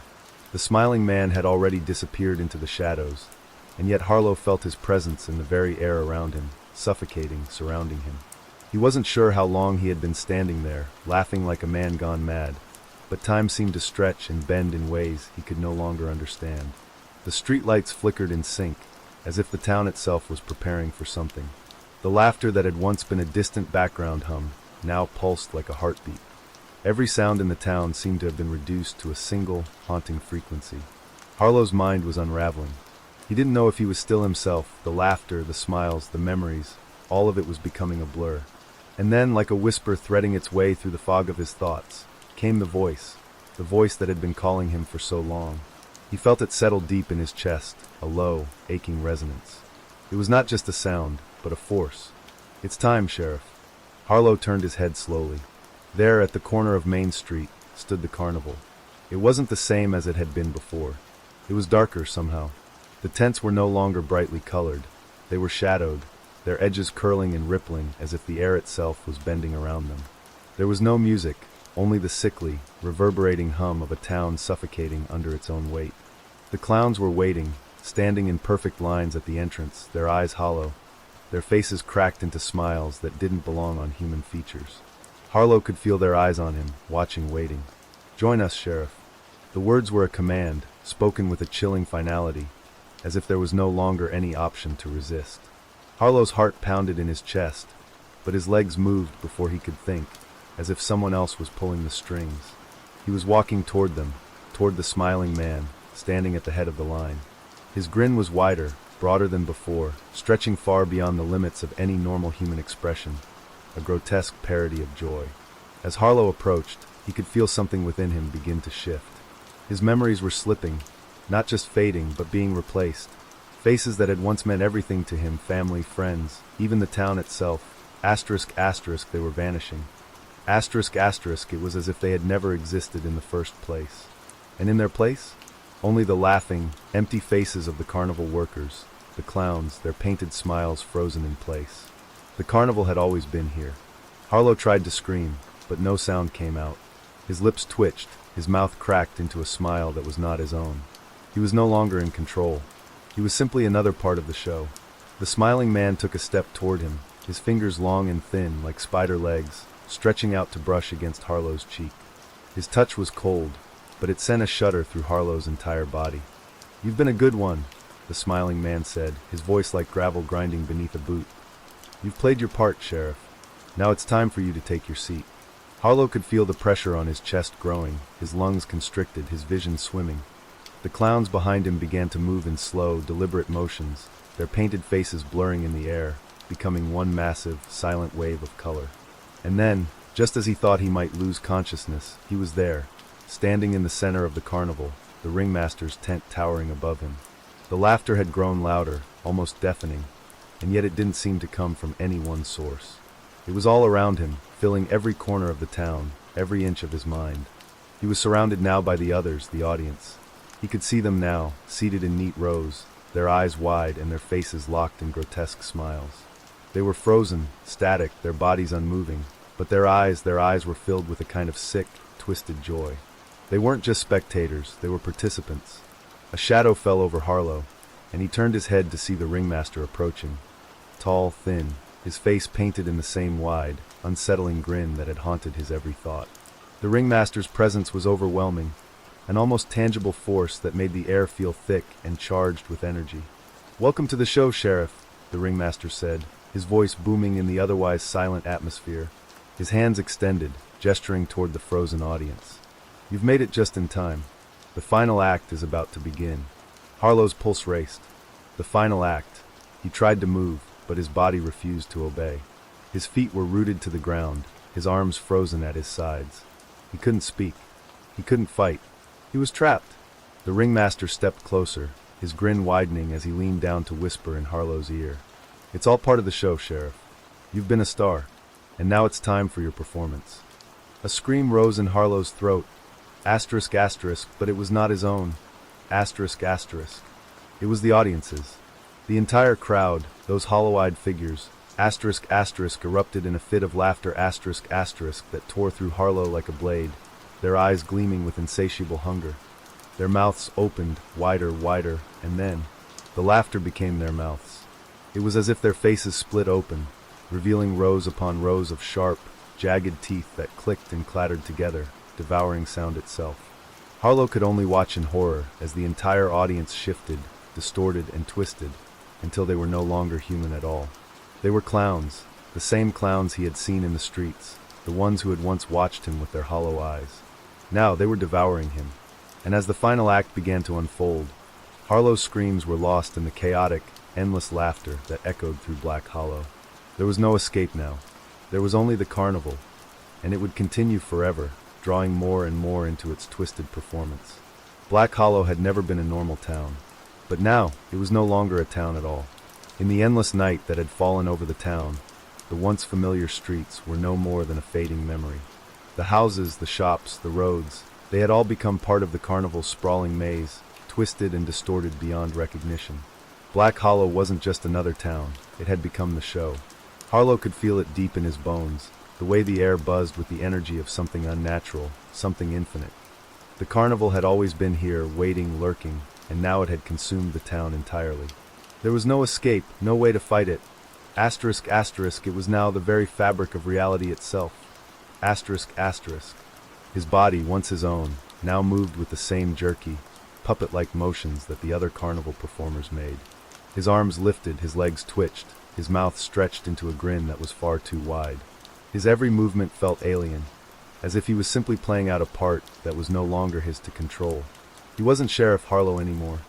The smiling man had already disappeared into the shadows, and yet Harlow felt his presence in the very air around him, suffocating, surrounding him. He wasn't sure how long he had been standing there, laughing like a man gone mad, but time seemed to stretch and bend in ways he could no longer understand. The streetlights flickered in sync, as if the town itself was preparing for something. The laughter that had once been a distant background hum now pulsed like a heartbeat. Every sound in the town seemed to have been reduced to a single, haunting frequency. Harlow's mind was unraveling. He didn't know if he was still himself. The laughter, the smiles, the memories, all of it was becoming a blur. And then, like a whisper threading its way through the fog of his thoughts, came the voice that had been calling him for so long. He felt it settle deep in his chest, a low, aching resonance. It was not just a sound, but a force. "It's time, Sheriff." Harlow turned his head slowly. There, at the corner of Main Street, stood the carnival. It wasn't the same as it had been before. It was darker somehow. The tents were no longer brightly colored. They were shadowed, their edges curling and rippling as if the air itself was bending around them. There was no music, only the sickly, reverberating hum of a town suffocating under its own weight. The clowns were waiting, standing in perfect lines at the entrance, their eyes hollow, their faces cracked into smiles that didn't belong on human features. Harlow could feel their eyes on him, watching, waiting. "Join us, Sheriff." The words were a command, spoken with a chilling finality, as if there was no longer any option to resist. Harlow's heart pounded in his chest, but his legs moved before he could think, as if someone else was pulling the strings. He was walking toward them, toward the smiling man, standing at the head of the line. His grin was wider, broader than before, stretching far beyond the limits of any normal human expression, a grotesque parody of joy. As Harlow approached, he could feel something within him begin to shift. His memories were slipping, not just fading, but being replaced. Faces that had once meant everything to him, family, friends, even the town itself, ***, they were vanishing. ***, it was as if they had never existed in the first place. And in their place? Only the laughing, empty faces of the carnival workers, the clowns, their painted smiles frozen in place. The carnival had always been here. Harlow tried to scream, but no sound came out. His lips twitched, his mouth cracked into a smile that was not his own. He was no longer in control. He was simply another part of the show. The smiling man took a step toward him, his fingers long and thin like spider legs, stretching out to brush against Harlow's cheek. His touch was cold, but it sent a shudder through Harlow's entire body. "You've been a good one," the smiling man said, his voice like gravel grinding beneath a boot. "You've played your part, Sheriff. Now it's time for you to take your seat." Harlow could feel the pressure on his chest growing, his lungs constricted, his vision swimming. The clowns behind him began to move in slow, deliberate motions, their painted faces blurring in the air, becoming one massive, silent wave of color. And then, just as he thought he might lose consciousness, he was there, standing in the center of the carnival, the ringmaster's tent towering above him. The laughter had grown louder, almost deafening, and yet it didn't seem to come from any one source. It was all around him, filling every corner of the town, every inch of his mind. He was surrounded now by the others, the audience. He could see them now, seated in neat rows, their eyes wide and their faces locked in grotesque smiles. They were frozen, static, their bodies unmoving, but their eyes were filled with a kind of sick, twisted joy. They weren't just spectators, they were participants. A shadow fell over Harlow, and he turned his head to see the ringmaster approaching. Tall, thin, his face painted in the same wide, unsettling grin that had haunted his every thought. The ringmaster's presence was overwhelming, an almost tangible force that made the air feel thick and charged with energy. "Welcome to the show, Sheriff," the ringmaster said, his voice booming in the otherwise silent atmosphere, his hands extended, gesturing toward the frozen audience. "You've made it just in time. The final act is about to begin." Harlow's pulse raced. The final act. He tried to move, but his body refused to obey. His feet were rooted to the ground, his arms frozen at his sides. He couldn't speak. He couldn't fight. He was trapped. The ringmaster stepped closer, his grin widening as he leaned down to whisper in Harlow's ear. "It's all part of the show, Sheriff. You've been a star, and now it's time for your performance." A scream rose in Harlow's throat. Asterisk, asterisk, but it was not his own. Asterisk, asterisk. It was the audience's. The entire crowd, those hollow-eyed figures, asterisk, asterisk, erupted in a fit of laughter, asterisk, asterisk, that tore through Harlow like a blade, their eyes gleaming with insatiable hunger. Their mouths opened, wider, wider, and then, the laughter became their mouths. It was as if their faces split open, revealing rows upon rows of sharp, jagged teeth that clicked and clattered together, devouring sound itself. Harlow could only watch in horror as the entire audience shifted, distorted, and twisted, until they were no longer human at all. They were clowns, the same clowns he had seen in the streets, the ones who had once watched him with their hollow eyes. Now they were devouring him, and as the final act began to unfold, Harlow's screams were lost in the chaotic, endless laughter that echoed through Black Hollow. There was no escape now. There was only the carnival, and it would continue forever, drawing more and more into its twisted performance. Black Hollow had never been a normal town, but now it was no longer a town at all. In the endless night that had fallen over the town, the once familiar streets were no more than a fading memory. The houses, the shops, the roads, they had all become part of the carnival's sprawling maze, twisted and distorted beyond recognition. Black Hollow wasn't just another town, it had become the show. Harlow could feel it deep in his bones, the way the air buzzed with the energy of something unnatural, something infinite. The carnival had always been here, waiting, lurking, and now it had consumed the town entirely. There was no escape, no way to fight it. Asterisk, asterisk, it was now the very fabric of reality itself. Asterisk, asterisk. His body, once his own, now moved with the same jerky, puppet-like motions that the other carnival performers made. His arms lifted, his legs twitched, his mouth stretched into a grin that was far too wide. His every movement felt alien, as if he was simply playing out a part that was no longer his to control. He wasn't Sheriff Harlow anymore.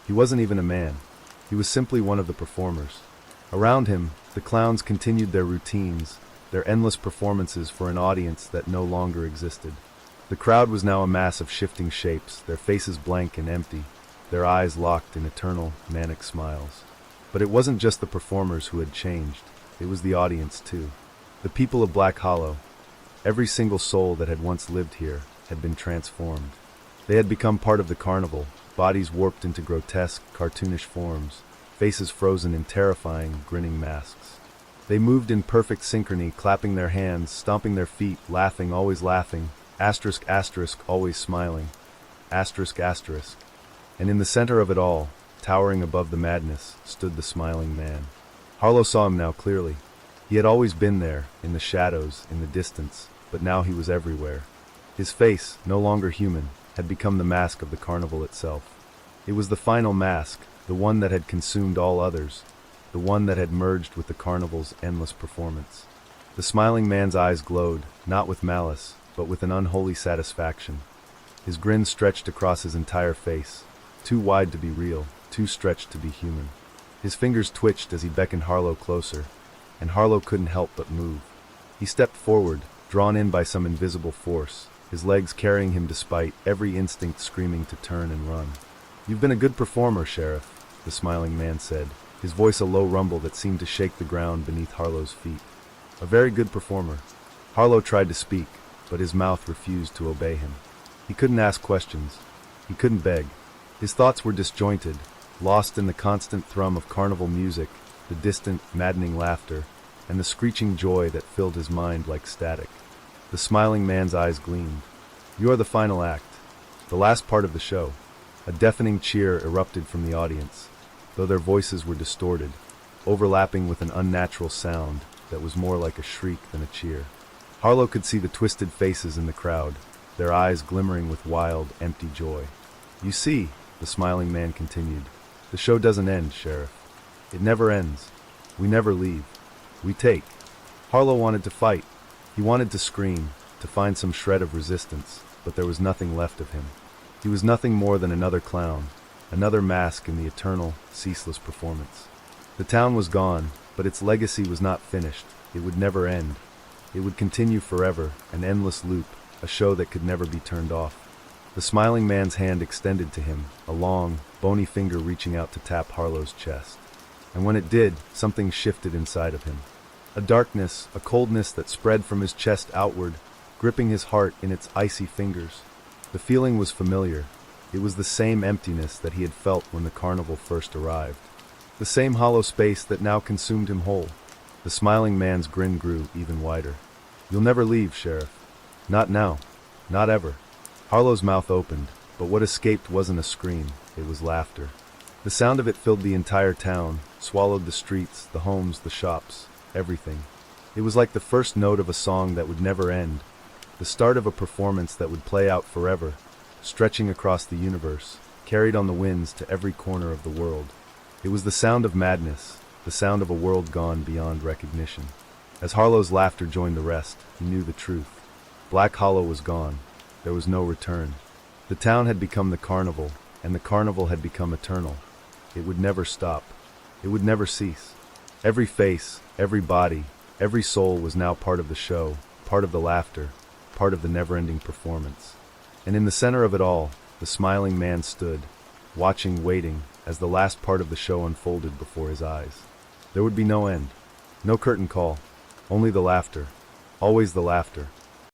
He wasn't even a man. He was simply one of the performers. Around him, the clowns continued their routines, their endless performances for an audience that no longer existed. The crowd was now a mass of shifting shapes, their faces blank and empty, their eyes locked in eternal, manic smiles. But it wasn't just the performers who had changed, it was the audience too. The people of Black Hollow, every single soul that had once lived here, had been transformed. They had become part of the carnival, bodies warped into grotesque, cartoonish forms, faces frozen in terrifying, grinning masks. They moved in perfect synchrony, clapping their hands, stomping their feet, laughing, always laughing, asterisk, asterisk, always smiling, asterisk, asterisk. And in the center of it all, towering above the madness, stood the smiling man. Harlow saw him now clearly. He had always been there, in the shadows, in the distance, but now he was everywhere. His face, no longer human, had become the mask of the carnival itself. It was the final mask, the one that had consumed all others, the one that had merged with the carnival's endless performance. The smiling man's eyes glowed, not with malice, but with an unholy satisfaction. His grin stretched across his entire face, too wide to be real, too stretched to be human. His fingers twitched as he beckoned Harlow closer, and Harlow couldn't help but move. He stepped forward, drawn in by some invisible force, his legs carrying him despite every instinct screaming to turn and run. "You've been a good performer, Sheriff," the smiling man said, his voice a low rumble that seemed to shake the ground beneath Harlow's feet. "A very good performer." Harlow tried to speak, but his mouth refused to obey him. He couldn't ask questions. He couldn't beg. His thoughts were disjointed, lost in the constant thrum of carnival music, the distant, maddening laughter, and the screeching joy that filled his mind like static. The smiling man's eyes gleamed. "You are the final act, the last part of the show." A deafening cheer erupted from the audience, though their voices were distorted, overlapping with an unnatural sound that was more like a shriek than a cheer. Harlow could see the twisted faces in the crowd, their eyes glimmering with wild, empty joy. "You see," the smiling man continued, "the show doesn't end, Sheriff. It never ends. We never leave. We take." Harlow wanted to fight. He wanted to scream, to find some shred of resistance, but there was nothing left of him. He was nothing more than another clown, another mask in the eternal, ceaseless performance. The town was gone, but its legacy was not finished. It would never end. It would continue forever, an endless loop, a show that could never be turned off. The smiling man's hand extended to him, a long, bony finger reaching out to tap Harlow's chest. And when it did, something shifted inside of him. A darkness, a coldness that spread from his chest outward, gripping his heart in its icy fingers. The feeling was familiar. It was the same emptiness that he had felt when the carnival first arrived. The same hollow space that now consumed him whole. The smiling man's grin grew even wider. "You'll never leave, Sheriff. Not now. Not ever." Harlow's mouth opened, but what escaped wasn't a scream, it was laughter. The sound of it filled the entire town, swallowed the streets, the homes, the shops, everything. It was like the first note of a song that would never end, the start of a performance that would play out forever, stretching across the universe, carried on the winds to every corner of the world. It was the sound of madness, the sound of a world gone beyond recognition. As Harlow's laughter joined the rest, he knew the truth. Black Hollow was gone. There was no return. The town had become the carnival, and the carnival had become eternal. It would never stop. It would never cease. Every face, every body, every soul was now part of the show, part of the laughter, part of the never-ending performance. And in the center of it all, the smiling man stood, watching, waiting, as the last part of the show unfolded before his eyes. There would be no end, no curtain call, only the laughter, always the laughter.